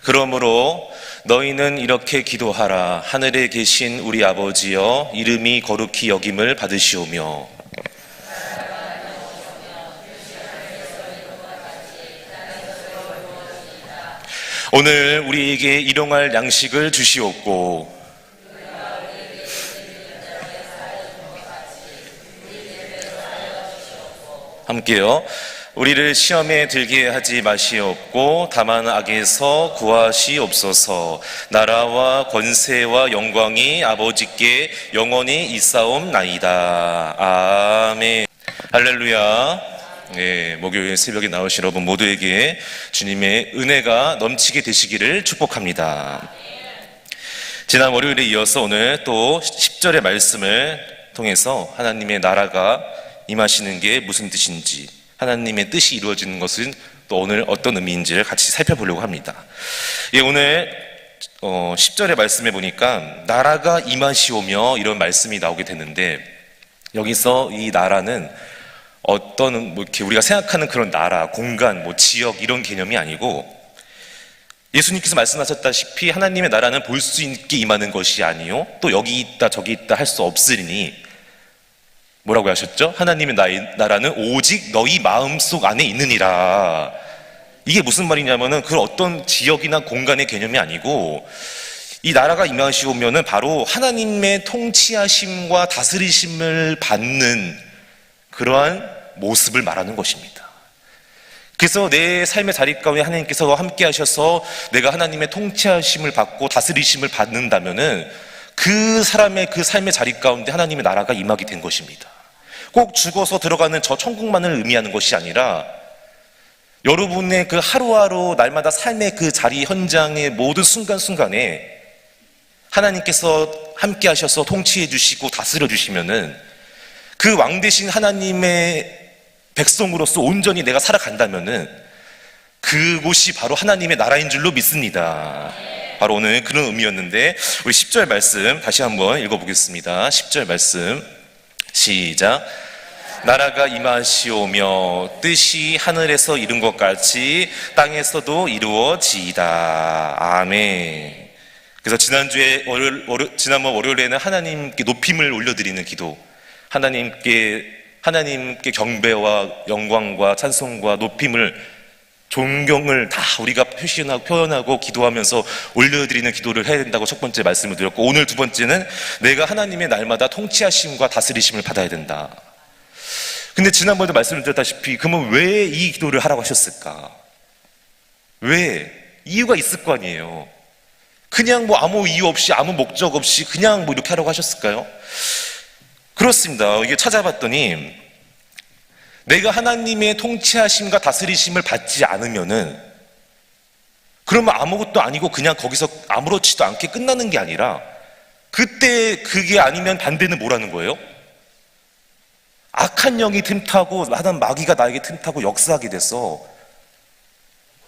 그러므로 너희는 이렇게 기도하라. 하늘에 계신 우리 아버지여, 이름이 거룩히 여김을 받으시오며 오늘 우리에게 일용할 양식을 주시옵고 함께요. 우리를 시험에 들게 하지 마시옵고 다만 악에서 구하시옵소서. 나라와 권세와 영광이 아버지께 영원히 있사옵나이다. 아멘. 할렐루야. 네, 목요일 새벽에 나오신 여러분 모두에게 주님의 은혜가 넘치게 되시기를 축복합니다. 지난 월요일에 이어서 오늘 또 10절의 말씀을 통해서 하나님의 나라가 임하시는 게 무슨 뜻인지, 하나님의 뜻이 이루어지는 것은 또 오늘 어떤 의미인지를 같이 살펴보려고 합니다. 예, 오늘 10절의 말씀에 보니까 나라가 임하시오며 이런 말씀이 나오게 되는데, 여기서 이 나라는 어떤 이렇게 우리가 생각하는 그런 나라, 공간, 지역 이런 개념이 아니고, 예수님께서 말씀하셨다시피 하나님의 나라는 볼 수 있게 임하는 것이 아니요 또 여기 있다 저기 있다 할 수 없으리니, 뭐라고 하셨죠? 하나님의 나라는 오직 너희 마음속 안에 있느니라. 이게 무슨 말이냐면은 그 어떤 지역이나 공간의 개념이 아니고, 이 나라가 임하시오면은 바로 하나님의 통치하심과 다스리심을 받는 그러한 모습을 말하는 것입니다. 그래서 내 삶의 자리 가운데 하나님께서 함께 하셔서 내가 하나님의 통치하심을 받고 다스리심을 받는다면은 그 사람의 그 삶의 자리 가운데 하나님의 나라가 임하게 된 것입니다. 꼭 죽어서 들어가는 저 천국만을 의미하는 것이 아니라 여러분의 그 하루하루 날마다 삶의 그 자리 현장의 모든 순간순간에 하나님께서 함께 하셔서 통치해 주시고 다스려 주시면은 그 왕 대신 하나님의 백성으로서 온전히 내가 살아간다면은 그곳이 바로 하나님의 나라인 줄로 믿습니다. 바로 오늘 그런 의미였는데, 우리 10절 말씀 다시 한번 읽어보겠습니다. 10절 말씀 시작. 나라가 임하시오며 뜻이 하늘에서 이룬 것 같이 땅에서도 이루어지이다. 아멘. 그래서 지난번 월요일에는 하나님께 높임을 올려드리는 기도, 하나님께 경배와 영광과 찬송과 높임을, 존경을 다 우리가 표현하고 기도하면서 올려드리는 기도를 해야 된다고 첫 번째 말씀을 드렸고, 오늘 두 번째는 내가 하나님의 날마다 통치하심과 다스리심을 받아야 된다. 근데 지난번에도 말씀을 드렸다시피 그러면 왜 이 기도를 하라고 하셨을까? 왜? 이유가 있을 거 아니에요. 그냥 아무 이유 없이 아무 목적 없이 그냥 이렇게 하라고 하셨을까요? 그렇습니다. 이게 찾아봤더니 내가 하나님의 통치하심과 다스리심을 받지 않으면은, 그러면 아무것도 아니고 그냥 거기서 아무렇지도 않게 끝나는 게 아니라, 그때 그게 아니면 반대는 뭐라는 거예요? 악한 영이 틈타고 하던 마귀가 나에게 틈타고 역사하게 돼서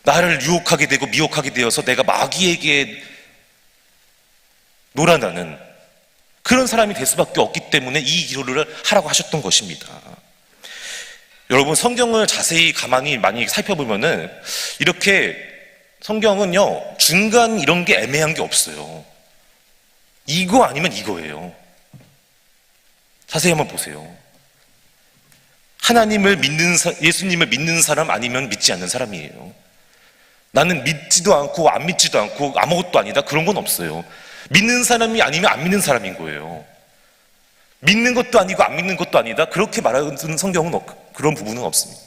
나를 유혹하게 되고 미혹하게 되어서 내가 마귀에게 놀아나는 그런 사람이 될 수밖에 없기 때문에 이 기도를 하라고 하셨던 것입니다. 여러분, 성경을 자세히 가만히 많이 살펴보면은 이렇게 성경은요 중간 이런 게 애매한 게 없어요. 이거 아니면 이거예요. 자세히 한번 보세요. 하나님을 믿는 예수님을 믿는 사람 아니면 믿지 않는 사람이에요. 나는 믿지도 않고 안 믿지도 않고 아무것도 아니다, 그런 건 없어요. 믿는 사람이 아니면 안 믿는 사람인 거예요. 믿는 것도 아니고 안 믿는 것도 아니다, 그렇게 말하는 성경은 그런 부분은 없습니다.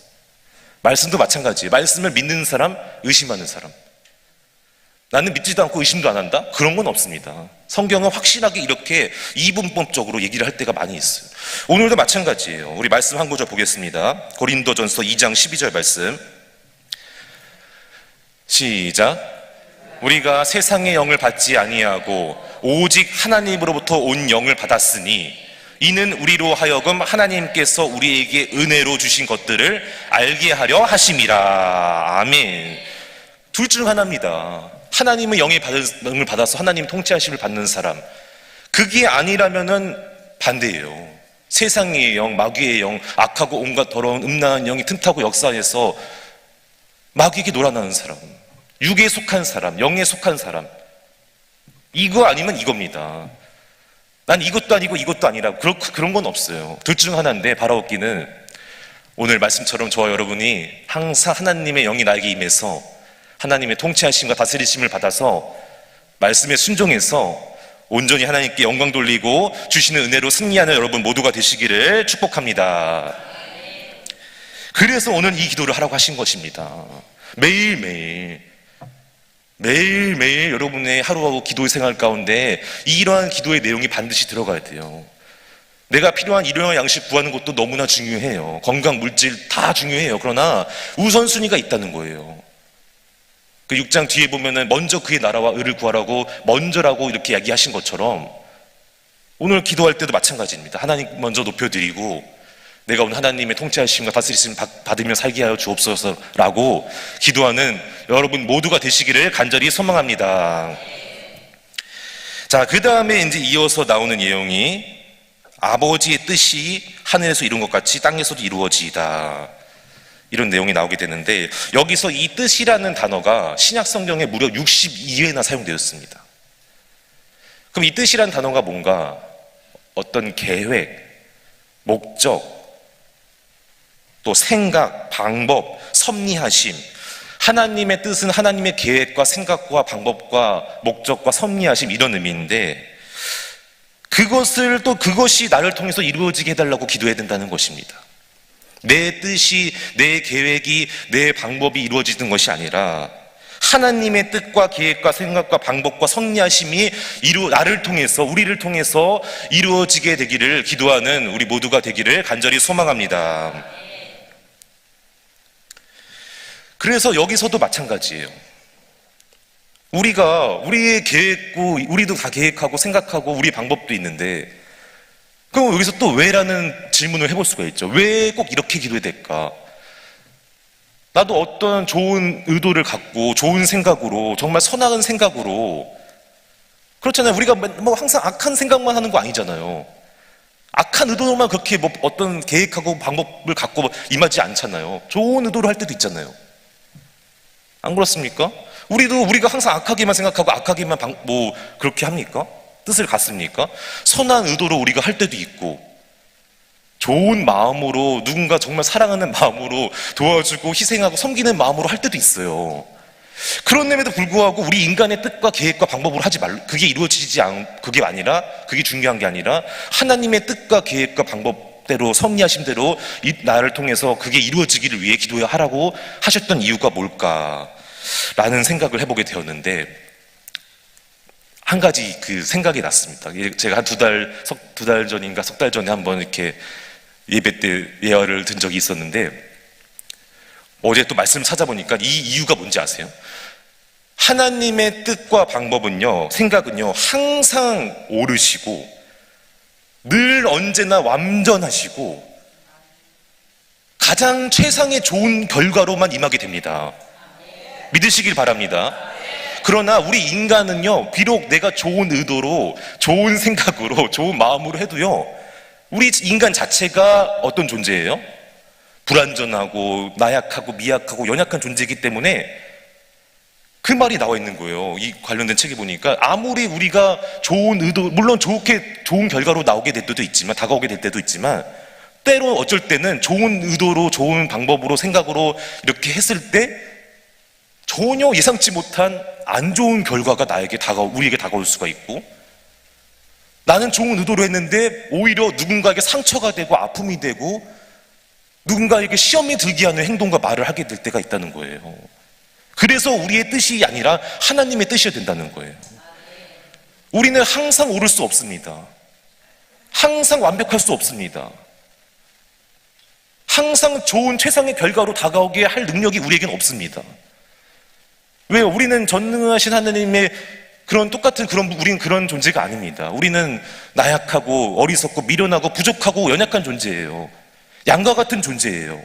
말씀도 마찬가지예요. 말씀을 믿는 사람, 의심하는 사람. 나는 믿지도 않고 의심도 안 한다, 그런 건 없습니다. 성경은 확실하게 이렇게 이분법적으로 얘기를 할 때가 많이 있어요. 오늘도 마찬가지예요. 우리 말씀 한 구절 보겠습니다. 고린도전서 2장 12절 말씀 시작. 우리가 세상의 영을 받지 아니하고 오직 하나님으로부터 온 영을 받았으니 이는 우리로 하여금 하나님께서 우리에게 은혜로 주신 것들을 알게 하려 하심이라. 아멘. 둘 중 하나입니다. 하나님의 영을 받아서 하나님 통치하심을 받는 사람, 그게 아니라면은 반대예요. 세상의 영, 마귀의 영, 악하고 온갖 더러운 음란한 영이 틈타고 역사해서 마귀에게 놀아나는 사람, 육에 속한 사람, 영에 속한 사람. 이거 아니면 이겁니다. 난 이것도 아니고 이것도 아니라 그런 건 없어요. 둘 중 하나인데 바라옵기는 오늘 말씀처럼 저와 여러분이 항상 하나님의 영이 나에게 임해서 하나님의 통치하심과 다스리심을 받아서 말씀에 순종해서 온전히 하나님께 영광 돌리고 주시는 은혜로 승리하는 여러분 모두가 되시기를 축복합니다. 그래서 오늘 이 기도를 하라고 하신 것입니다. 매일매일 여러분의 하루하루 기도의 생활 가운데 이러한 기도의 내용이 반드시 들어가야 돼요. 내가 필요한 일용할 양식 구하는 것도 너무나 중요해요. 건강, 물질 다 중요해요. 그러나 우선순위가 있다는 거예요. 그 6장 뒤에 보면은 먼저 그의 나라와 의를 구하라고 먼저라고 이렇게 이야기하신 것처럼 오늘 기도할 때도 마찬가지입니다. 하나님 먼저 높여드리고 내가 오늘 하나님의 통치하심과 다스리심 받으며 살게 하여 주옵소서라고 기도하는 여러분 모두가 되시기를 간절히 소망합니다. 자, 그 다음에 이제 이어서 나오는 내용이 아버지의 뜻이 하늘에서 이룬 것 같이 땅에서도 이루어지이다. 이런 내용이 나오게 되는데 여기서 이 뜻이라는 단어가 신약 성경에 무려 62회나 사용되었습니다. 그럼 이 뜻이라는 단어가 뭔가 어떤 계획, 목적, 또 생각, 방법, 섭리하심, 하나님의 뜻은 하나님의 계획과 생각과 방법과 목적과 섭리하심 이런 의미인데 그것이 나를 통해서 이루어지게 해달라고 기도해야 된다는 것입니다. 내 뜻이, 내 계획이, 내 방법이 이루어지는 것이 아니라 하나님의 뜻과 계획과 생각과 방법과 섭리하심이 나를 통해서, 우리를 통해서 이루어지게 되기를 기도하는 우리 모두가 되기를 간절히 소망합니다. 그래서 여기서도 마찬가지예요. 우리의 계획고, 우리도 다 계획하고 생각하고 우리 방법도 있는데 그럼 여기서 또 왜라는 질문을 해볼 수가 있죠. 왜 꼭 이렇게 기도해야 될까? 나도 어떤 좋은 의도를 갖고 좋은 생각으로 정말 선한 생각으로 그렇잖아요. 우리가 뭐 항상 악한 생각만 하는 거 아니잖아요. 악한 의도로만 그렇게 뭐 어떤 계획하고 방법을 갖고 임하지 않잖아요. 좋은 의도로 할 때도 있잖아요. 안 그렇습니까? 우리가 항상 악하게만 생각하고 악하게만 그렇게 합니까? 뜻을 갖습니까? 선한 의도로 우리가 할 때도 있고 좋은 마음으로 누군가 정말 사랑하는 마음으로 도와주고 희생하고 섬기는 마음으로 할 때도 있어요. 그런데도 불구하고 우리 인간의 뜻과 계획과 방법으로 하지 말고 그게 중요한 게 아니라 하나님의 뜻과 계획과 방법대로 섭리하심대로 나를 통해서 그게 이루어지기를 위해 기도하라고 하셨던 이유가 뭘까라는 생각을 해보게 되었는데 한 가지 그 생각이 났습니다. 제가 한 두 달 전인가 석 달 전에 한번 이렇게 예배 때 예언을 든 적이 있었는데 어제 또 말씀을 찾아보니까 이 이유가 뭔지 아세요? 하나님의 뜻과 방법은요, 생각은요, 항상 옳으시고 늘 언제나 완전하시고 가장 최상의 좋은 결과로만 임하게 됩니다. 믿으시길 바랍니다. 그러나 우리 인간은요, 비록 내가 좋은 의도로, 좋은 생각으로, 좋은 마음으로 해도요, 우리 인간 자체가 어떤 존재예요? 불완전하고 나약하고 미약하고 연약한 존재이기 때문에 그 말이 나와 있는 거예요. 이 관련된 책에 보니까 아무리 우리가 좋은 의도, 물론 좋은 결과로 나오게 될 때도 있지만, 다가오게 될 때도 있지만 때로 어쩔 때는 좋은 의도로, 좋은 방법으로, 생각으로 이렇게 했을 때 전혀 예상치 못한 안 좋은 결과가 우리에게 다가올 수가 있고, 나는 좋은 의도로 했는데 오히려 누군가에게 상처가 되고 아픔이 되고 누군가에게 시험이 들게 하는 행동과 말을 하게 될 때가 있다는 거예요. 그래서 우리의 뜻이 아니라 하나님의 뜻이어야 된다는 거예요. 우리는 항상 옳을 수 없습니다. 항상 완벽할 수 없습니다. 항상 좋은 최상의 결과로 다가오게 할 능력이 우리에게는 없습니다. 왜요? 우리는 전능하신 하나님의 우리는 그런 존재가 아닙니다. 우리는 나약하고 어리석고 미련하고 부족하고 연약한 존재예요. 양과 같은 존재예요.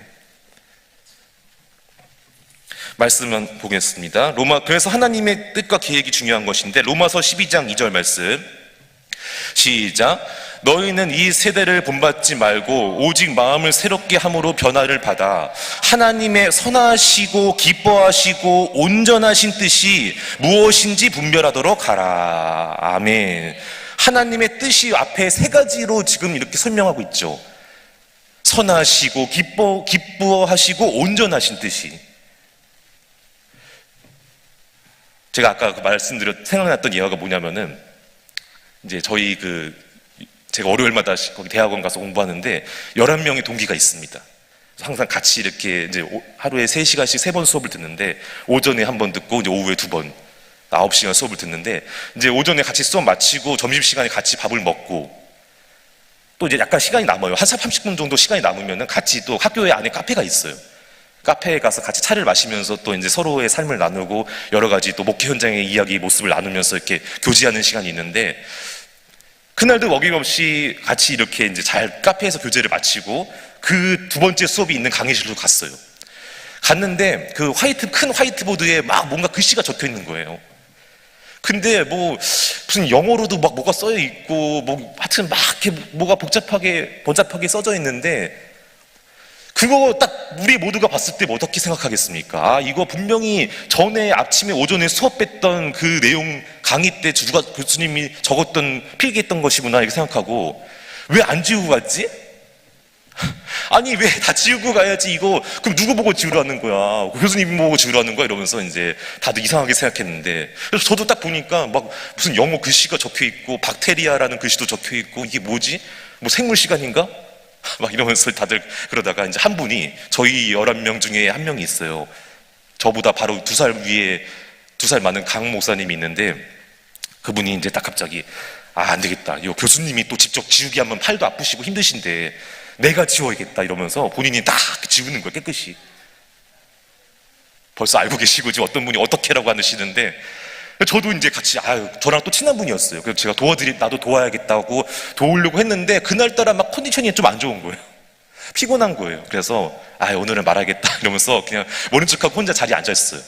말씀을 보겠습니다. 그래서 하나님의 뜻과 계획이 중요한 것인데 로마서 12장 2절 말씀 시작. 너희는 이 세대를 본받지 말고 오직 마음을 새롭게 함으로 변화를 받아 하나님의 선하시고 기뻐하시고 온전하신 뜻이 무엇인지 분별하도록 하라. 아멘. 하나님의 뜻이 앞에 세 가지로 지금 이렇게 설명하고 있죠. 선하시고 기뻐하시고 온전하신 뜻이. 제가 아까 생각났던 예화가 뭐냐면은, 이제 저희 제가 월요일마다 거기 대학원 가서 공부하는데 11명의 동기가 있습니다. 항상 같이 이렇게 이제 하루에 3시간씩 3번 수업을 듣는데, 오전에 한 번 듣고 이제 오후에 2번, 9시간 수업을 듣는데, 이제 오전에 같이 수업 마치고 점심시간에 같이 밥을 먹고, 또 이제 약간 시간이 남아요. 한 30분 정도 시간이 남으면은 같이 또 학교에 안에 카페가 있어요. 카페에 가서 같이 차를 마시면서 또 이제 서로의 삶을 나누고 여러 가지 또 목회 현장의 이야기 모습을 나누면서 이렇게 교제하는 시간이 있는데, 그날도 어김없이 같이 이렇게 이제 잘 카페에서 교제를 마치고 그 두 번째 수업이 있는 강의실로 갔어요. 갔는데 그 큰 화이트보드에 막 뭔가 글씨가 적혀 있는 거예요. 근데 무슨 영어로도 막 뭐가 써여 있고 하여튼 막 이렇게 뭐가 번잡하게 써져 있는데, 그거 딱 우리 모두가 봤을 때 어떻게 생각하겠습니까? 이거 분명히 전에 아침에 오전에 수업했던 그 내용, 강의 때 교수님이 적었던 필기했던 것이구나 이렇게 생각하고, 왜 안 지우고 갔지? 아니 왜 다 지우고 가야지 이거. 그럼 누구 보고 지우라는 거야? 교수님 보고 지우라는 거야? 이러면서 이제 다들 이상하게 생각했는데, 그래서 저도 딱 보니까 막 무슨 영어 글씨가 적혀 있고 박테리아라는 글씨도 적혀 있고, 이게 뭐지? 생물 시간인가? 막 이러면서 다들 그러다가 이제 한 분이, 저희 11명 중에 한 명이 있어요. 저보다 바로 2살 위에 2살 많은 강 목사님이 있는데, 그분이 이제 딱 갑자기 안 되겠다. 이 교수님이 또 직접 지우기 하면 팔도 아프시고 힘드신데 내가 지워야겠다 이러면서 본인이 딱 지우는 거예요, 깨끗이. 벌써 알고 계시고 지금 어떤 분이 어떻게라고 하시는데, 저도 이제 같이 저랑 또 친한 분이었어요. 그래서 제가 나도 도와야겠다고 도우려고 했는데, 그날따라 막 컨디션이 좀 안 좋은 거예요. 피곤한 거예요. 그래서 오늘은 말아야겠다 이러면서 그냥 모른 척하고 혼자 자리에 앉아있어요.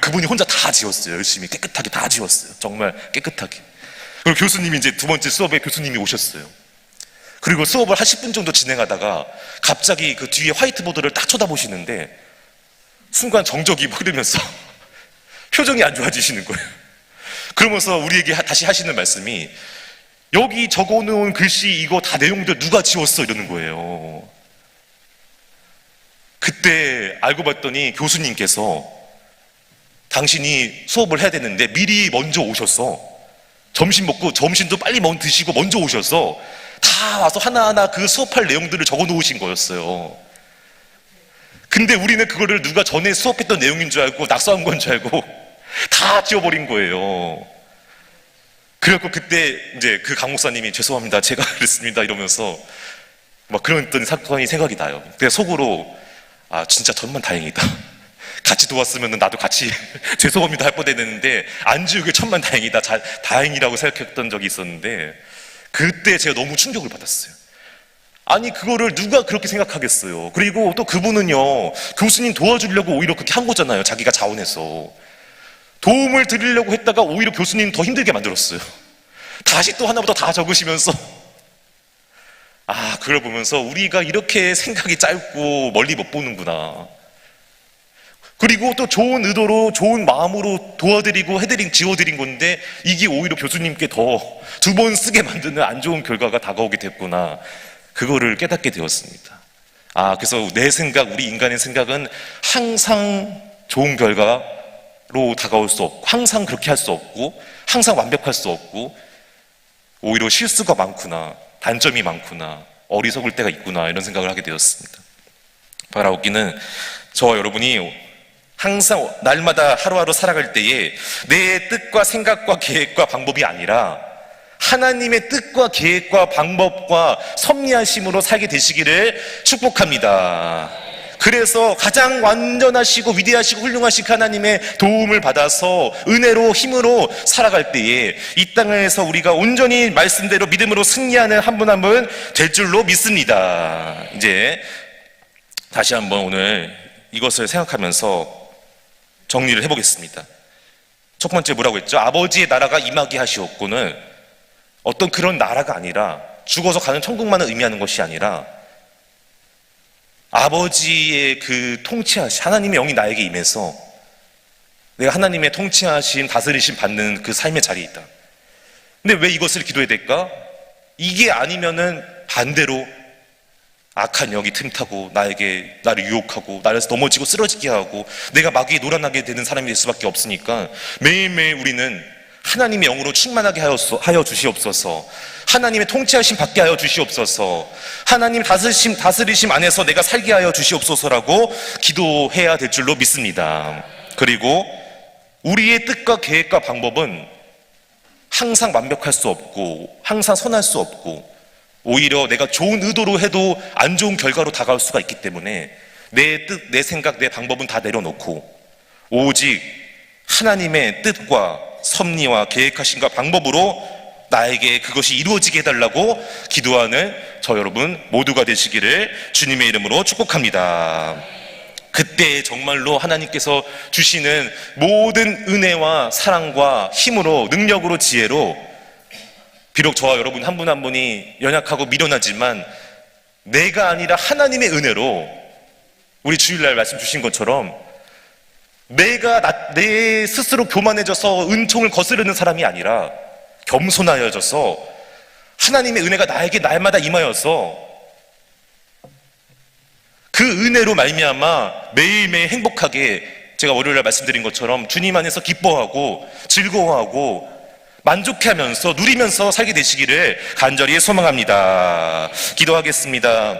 그분이 혼자 다 지웠어요. 열심히 깨끗하게 다 지웠어요. 정말 깨끗하게. 그리고 교수님이 이제 두 번째 수업에 교수님이 오셨어요. 그리고 수업을 한 10분 정도 진행하다가 갑자기 그 뒤에 화이트보드를 딱 쳐다보시는데, 순간 정적이 흐르면서 표정이 안 좋아지시는 거예요. 그러면서 우리에게 다시 하시는 말씀이, 여기 적어놓은 글씨 이거 다 내용들 누가 지웠어? 이러는 거예요. 그때 알고 봤더니 교수님께서 당신이 수업을 해야 되는데 미리 먼저 오셔서 점심 먹고 점심도 빨리 드시고 먼저 오셔서 다 와서 하나하나 그 수업할 내용들을 적어 놓으신 거였어요. 근데 우리는 그거를 누가 전에 수업했던 내용인 줄 알고 낙서한 건 줄 알고 다 지워버린 거예요. 그래갖고 그때 이제 그 강 목사님이 죄송합니다, 제가 그랬습니다 이러면서 막 그랬던 사건이 생각이 나요. 그래서 속으로 진짜 정말 다행이다. 같이 도왔으면 나도 같이 죄송합니다 할 뻔했는데 안 지우게 천만 다행이다, 다행이라고 생각했던 적이 있었는데, 그때 제가 너무 충격을 받았어요. 아니 그거를 누가 그렇게 생각하겠어요. 그리고 또 그분은요, 교수님 도와주려고 오히려 그렇게 한 거잖아요. 자기가 자원해서 도움을 드리려고 했다가 오히려 교수님 더 힘들게 만들었어요. 다시 또 하나부터 다 적으시면서 그걸 보면서 우리가 이렇게 생각이 짧고 멀리 못 보는구나. 그리고 또 좋은 의도로 좋은 마음으로 도와드리고 지워드린 건데 이게 오히려 교수님께 더 2번 쓰게 만드는 안 좋은 결과가 다가오게 됐구나. 그거를 깨닫게 되었습니다. 그래서 내 생각, 우리 인간의 생각은 항상 좋은 결과로 다가올 수 없고, 항상 그렇게 할 수 없고, 항상 완벽할 수 없고, 오히려 실수가 많구나, 단점이 많구나, 어리석을 때가 있구나, 이런 생각을 하게 되었습니다. 바라옵기는 저와 여러분이 항상 날마다 하루하루 살아갈 때에 내 뜻과 생각과 계획과 방법이 아니라 하나님의 뜻과 계획과 방법과 섭리하심으로 살게 되시기를 축복합니다. 그래서 가장 완전하시고 위대하시고 훌륭하신 하나님의 도움을 받아서 은혜로 힘으로 살아갈 때에 이 땅에서 우리가 온전히 말씀대로 믿음으로 승리하는 한 분 한 분 될 줄로 믿습니다. 이제 다시 한번 오늘 이것을 생각하면서 정리를 해보겠습니다. 첫 번째 뭐라고 했죠? 아버지의 나라가 임하게 하시옵고는 어떤 그런 나라가 아니라, 죽어서 가는 천국만을 의미하는 것이 아니라 아버지의 그 통치하신 하나님의 영이 나에게 임해서 내가 하나님의 통치하심, 다스리심 받는 그 삶의 자리에 있다. 근데 왜 이것을 기도해야 될까? 이게 아니면은 반대로 악한 영이 틈타고 나를 유혹하고 나를 넘어지고 쓰러지게 하고 내가 마귀에 놀아나게 되는 사람이 될 수밖에 없으니까 매일매일 우리는 하나님의 영으로 충만하게 하여 주시옵소서. 하나님의 통치하심 받게 하여 주시옵소서. 하나님 다스리심 안에서 내가 살게 하여 주시옵소서라고 기도해야 될 줄로 믿습니다. 그리고 우리의 뜻과 계획과 방법은 항상 완벽할 수 없고 항상 선할 수 없고 오히려 내가 좋은 의도로 해도 안 좋은 결과로 다가올 수가 있기 때문에 내 뜻, 내 생각, 내 방법은 다 내려놓고 오직 하나님의 뜻과 섭리와 계획하심과 방법으로 나에게 그것이 이루어지게 해달라고 기도하는 저 여러분 모두가 되시기를 주님의 이름으로 축복합니다. 그때 정말로 하나님께서 주시는 모든 은혜와 사랑과 힘으로, 능력으로, 지혜로, 비록 저와 여러분 한 분 한 분이 연약하고 미련하지만 내가 아니라 하나님의 은혜로, 우리 주일날 말씀 주신 것처럼 내 스스로 교만해져서 은총을 거스르는 사람이 아니라 겸손하여져서 하나님의 은혜가 나에게 날마다 임하여서 그 은혜로 말미암아 매일매일 행복하게, 제가 월요일날 말씀드린 것처럼 주님 안에서 기뻐하고 즐거워하고 만족하면서 누리면서 살게 되시기를 간절히 소망합니다. 기도하겠습니다.